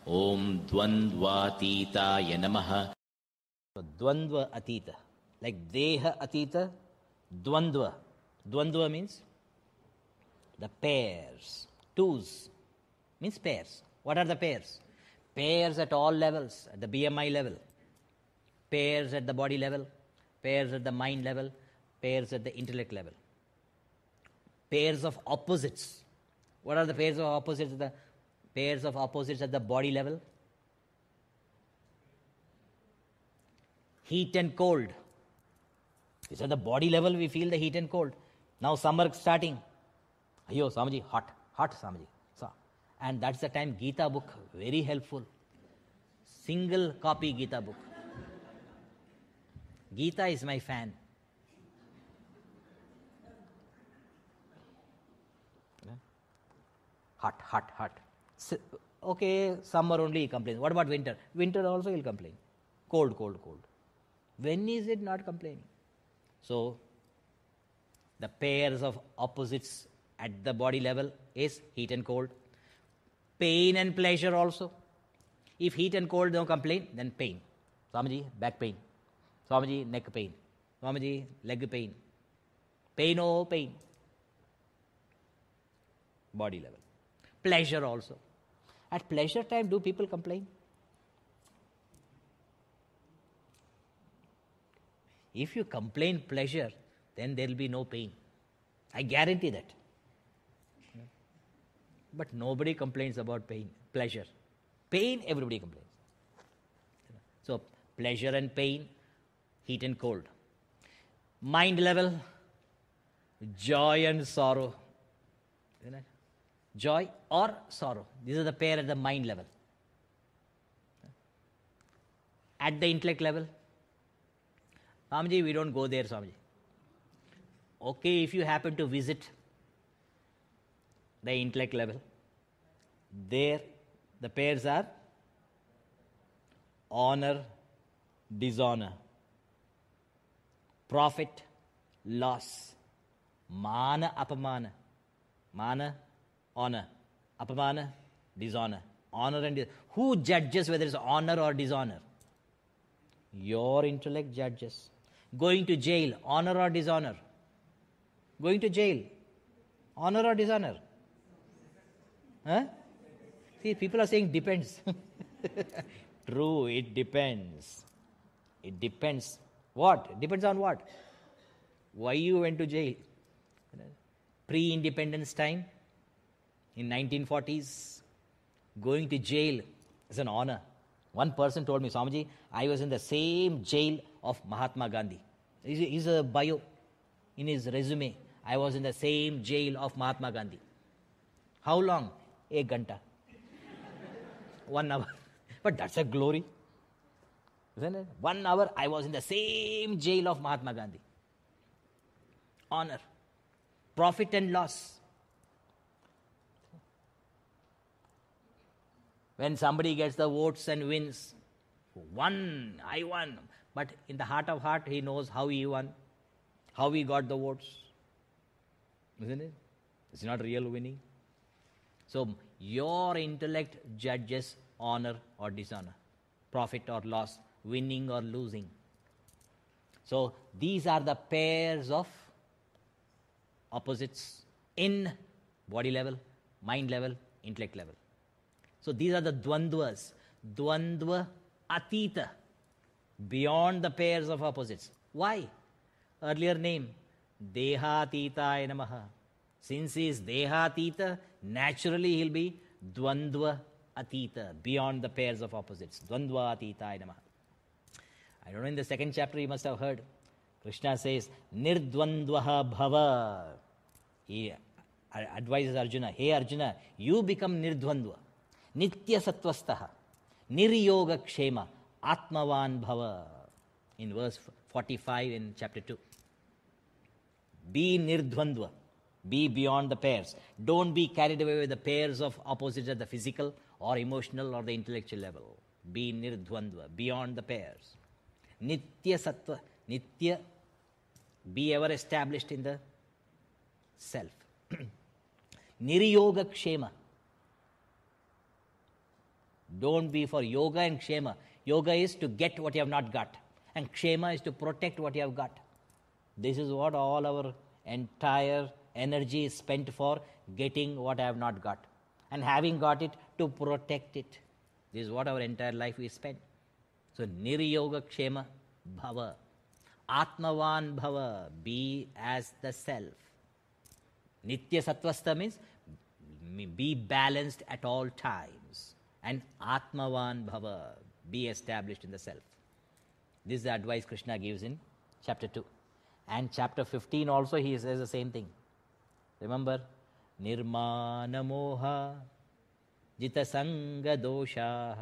Om Dvandvatitaya Namaha. So, Dvandva Atita. Like Deha Atita, Dvandva. Dvandva means the pairs. Twos means pairs. What are the pairs? Pairs at all levels, at the BMI level, pairs at the body level, pairs at the mind level, pairs at the intellect level. Pairs of opposites. What are the pairs of opposites? The pairs of opposites at the body level. Heat and cold. It's at the body level we feel the heat and cold. Now summer starting. Ayo, Swamiji, hot, Swamiji. So, and that's the time Gita book, very helpful. Single copy Gita book. Gita is my fan. Hot. Okay, summer only he complains. What about winter? Winter also he'll complain. Cold. When is it not complaining? So, the pairs of opposites at the body level is heat and cold. Pain and pleasure also. If heat and cold don't complain, then pain. Swamiji, back pain. Swamiji, neck pain. Swamiji, leg pain. Pain, oh pain. Body level. Pleasure also. At pleasure time, do people complain? If you complain pleasure, then there will be no pain. I guarantee that. But nobody complains about pain, pleasure. Pain, everybody complains. So, pleasure and pain, heat and cold. Mind level, joy and sorrow. Joy or sorrow. These are the pair at the mind level. At the intellect level, Swamiji, we don't go there, Swamiji. Okay, if you happen to visit the intellect level, there the pairs are honor, dishonor, profit, loss, mana, apamana. Mana, honor, apamana, dishonor. Honor and dishonor. Who judges whether it's honor or dishonor? Your intellect judges. Going to jail, honor or dishonor? Going to jail, honor or dishonor? Huh? See, people are saying depends. True, it depends. It depends. What? Depends on what? Why you went to jail? Pre-independence time, in 1940s, going to jail is an honor. One person told me, Swamiji, I was in the same jail of Mahatma Gandhi. He's a bio in his resume. I was in the same jail of Mahatma Gandhi. How long? 1 ghanta. 1 hour. But that's a glory. Isn't it? 1 hour I was in the same jail of Mahatma Gandhi. Honor. Profit and loss. When somebody gets the votes and wins, I won. But in the heart of heart, he knows how he won, how he got the votes. Isn't it? It's not real winning. So, your intellect judges honor or dishonor, profit or loss, winning or losing. So, these are the pairs of opposites in body level, mind level, intellect level. So, these are the dvandvas. Dvandva atita, beyond the pairs of opposites. Why? Earlier name, Dehatitaya Namaha. Since he is Dehatita, naturally he'll be Dvandva Atita, beyond the pairs of opposites. Dvandva Atitaya Namaha. I don't know, in the 2nd chapter you must have heard, Krishna says, Nirdvandvaha Bhava. He advises Arjuna, hey Arjuna, you become Nirdvandva. Nitya Sattvastaha. Niryoga Kshema. Atmavan Bhava. In verse 45 in chapter 2. Be Nirdvandva. Be beyond the pairs. Don't be carried away with the pairs of opposites at the physical or emotional or the intellectual level. Be Nirdvandva. Beyond the pairs. Nitya Sattva. Nitya. Be ever established in the self. Niryoga Kshema. Don't be for yoga and kshema. Yoga is to get what you have not got, and kshema is to protect what you have got. This is what all our entire energy is spent for, getting what I have not got, and having got it, to protect it. This is what our entire life is spent. So, niryoga kshema bhava. Atmavan bhava. Be as the self. Nitya sattvastha means be balanced at all times. And Atmavan bhava. Be established in the self. This is the advice Krishna gives in chapter 2. And chapter 15 also he says the same thing. Remember? Nirmana moha jita sanga dosha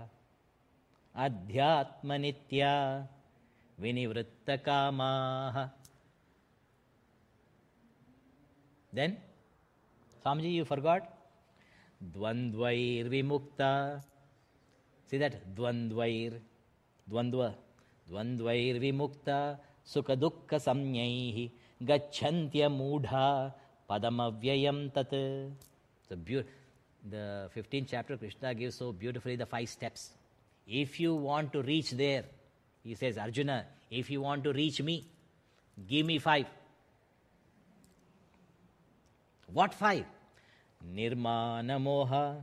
adhyatma nitya vinivritta kamaha. Then, Swamiji, you forgot? Dvandvair vimukta. See that? Dvandvair. Dvandva. Dvandvair vimukta sukha dukkha samyaihi gacchantya mudha padamavyayam tat. So, the 15th chapter, Krishna gives so beautifully the 5 steps. If you want to reach there, he says, Arjuna, if you want to reach me, give me 5. What 5? Nirmana moha,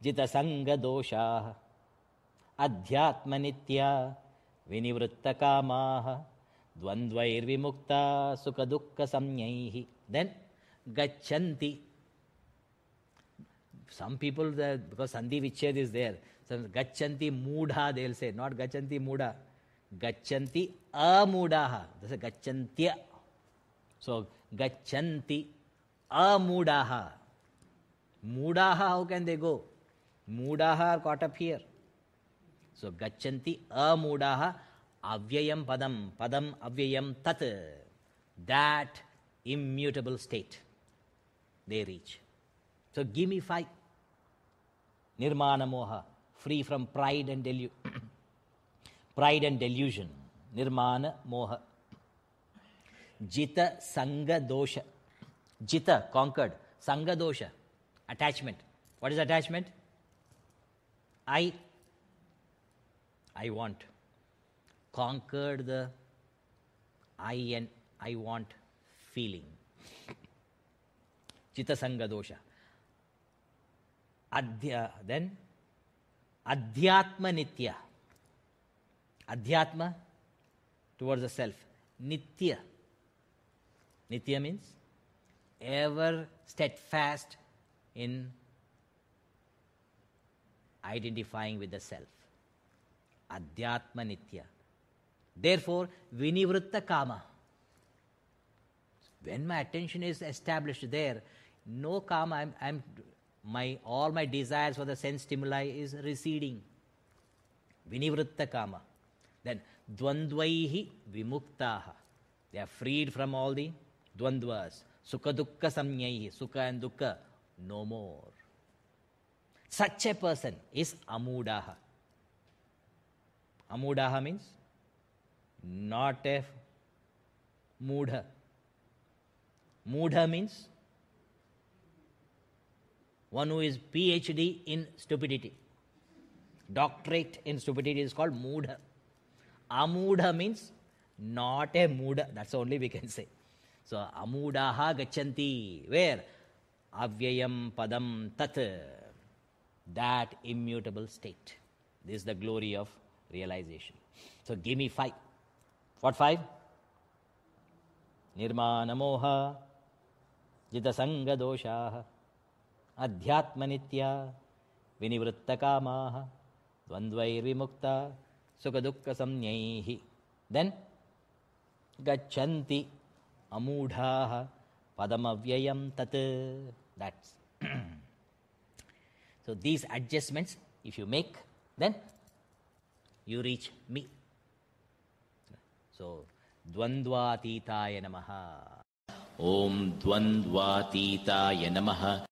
jita sanga dosha, adhyatma nitya, vinivritta kamaha, dvandvair vimukta, sukha dukkha samyaihi. Then, gachanti. Some people, because Sandhi Vichhed is there, so gachanti mudha, they will say, not gachanti mudha. Gachanti amudaha. This is gachantya. So, gachanti amudaha. Mudaha, how can they go? Mudaha are caught up here. So, gachanti amudaha avyayam padam. Padam avyayam tat. That immutable state they reach. So, give me 5. Nirmana moha. Free from pride and pride and delusion. Nirmana moha. Jita sanga dosha. Jita, conquered. Sanga dosha, attachment. What is attachment? I want. Conquered the I and I want feeling. Jita sanga dosha. Then adhyatma nitya. Adhyatma, towards the self. Nitya. Nitya means ever steadfast in identifying with the self. Adhyatma nitya. Therefore, vinivritta kama. When my attention is established there, no kama, all my desires for the sense stimuli is receding. Vinivritta kama. Then dvandvaihi vimuktaha. They are freed from all the dvandvas. Sukha dukkha samyaihi. Sukha and dukkha, no more. Such a person is amudaha. Amudaha means not a mudha. Mudha means one who is PhD in stupidity. Doctorate in stupidity is called mudha. Amudha means not a mudha. That's only we can say. So, amudaha gachanti. Where? Avyayam padam tat. That immutable state. This is the glory of realization. So, give me 5. What 5? Nirmana moha, jita sanga doshaha, adhyatma nitya, vinivritta kamaha, dvandvair vimukta, sukha dukkha samyaihi. Then, gachanti amudhaha padamavyayam tat. That's so these adjustments, if you make, then you reach me. So, Dvandvatitaya namaha. Om Dvandvatitaya namaha.